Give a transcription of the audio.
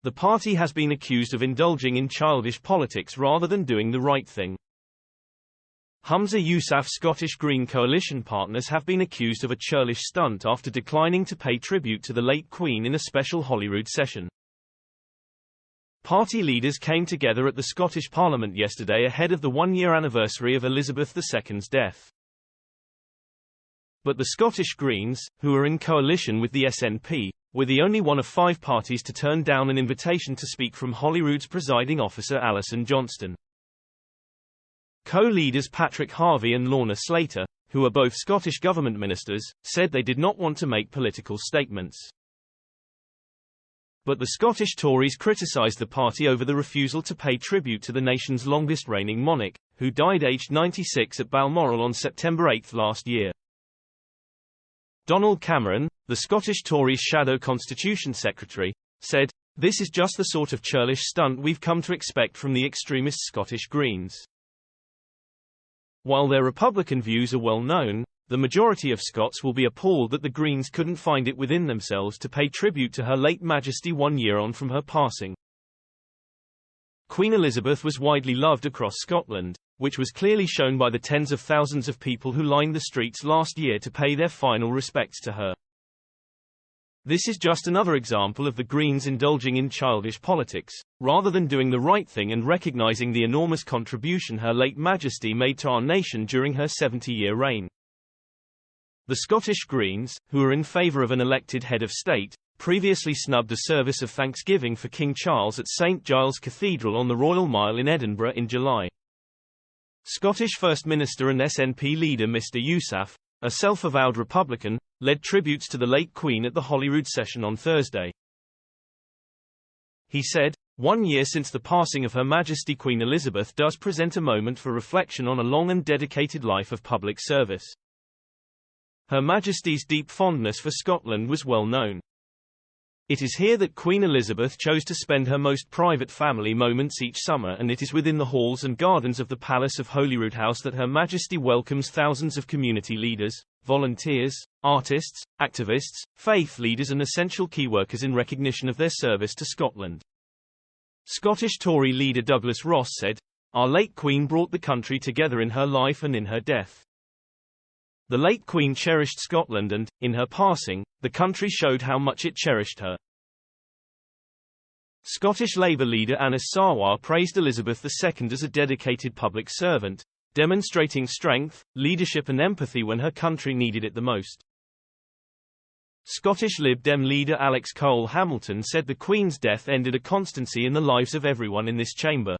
the party has been accused of indulging in childish politics rather than doing the right thing. Humza Yousaf's Scottish Green coalition partners have been accused of a churlish stunt after declining to pay tribute to the late Queen in a special Holyrood session. Party leaders came together at the Scottish Parliament yesterday ahead of the one-year anniversary of Elizabeth II's death. But the Scottish Greens, who are in coalition with the SNP, were the only one of 5 parties to turn down an invitation to speak from Holyrood's presiding officer Alison Johnston. Co-leaders Patrick Harvie and Lorna Slater, who are both Scottish government ministers, said they did not want to make political statements. But the Scottish Tories criticised the party over the refusal to pay tribute to the nation's longest-reigning monarch, who died aged 96 at Balmoral on September 8 last year. Donald Cameron, the Scottish Tories' shadow Constitution Secretary, said, "This is just the sort of churlish stunt we've come to expect from the extremist Scottish Greens." While their Republican views are well known, the majority of Scots will be appalled that the Greens couldn't find it within themselves to pay tribute to Her late Majesty 1 year on from her passing. Queen Elizabeth was widely loved across Scotland, which was clearly shown by the tens of thousands of people who lined the streets last year to pay their final respects to her. This is just another example of the Greens indulging in childish politics, rather than doing the right thing and recognizing the enormous contribution Her late Majesty made to our nation during her 70-year reign. The Scottish Greens, who are in favour of an elected head of state, previously snubbed a service of thanksgiving for King Charles at St Giles Cathedral on the Royal Mile in Edinburgh in July. Scottish First Minister and SNP leader Mr Yousaf, a self-avowed Republican, led tributes to the late Queen at the Holyrood session on Thursday. He said, "1 year since the passing of Her Majesty Queen Elizabeth does present a moment for reflection on a long and dedicated life of public service. Her Majesty's deep fondness for Scotland was well known. It is here that Queen Elizabeth chose to spend her most private family moments each summer, and it is within the halls and gardens of the Palace of Holyrood House that Her Majesty welcomes thousands of community leaders, volunteers, artists, activists, faith leaders and essential key workers in recognition of their service to Scotland." Scottish Tory leader Douglas Ross said, "Our late Queen brought the country together in her life and in her death. The late Queen cherished Scotland and, in her passing, the country showed how much it cherished her." Scottish Labour leader Anas Sarwar praised Elizabeth II as a dedicated public servant, demonstrating strength, leadership and empathy when her country needed it the most. Scottish Lib Dem leader Alex Cole Hamilton said the Queen's death ended a constancy in the lives of everyone in this chamber.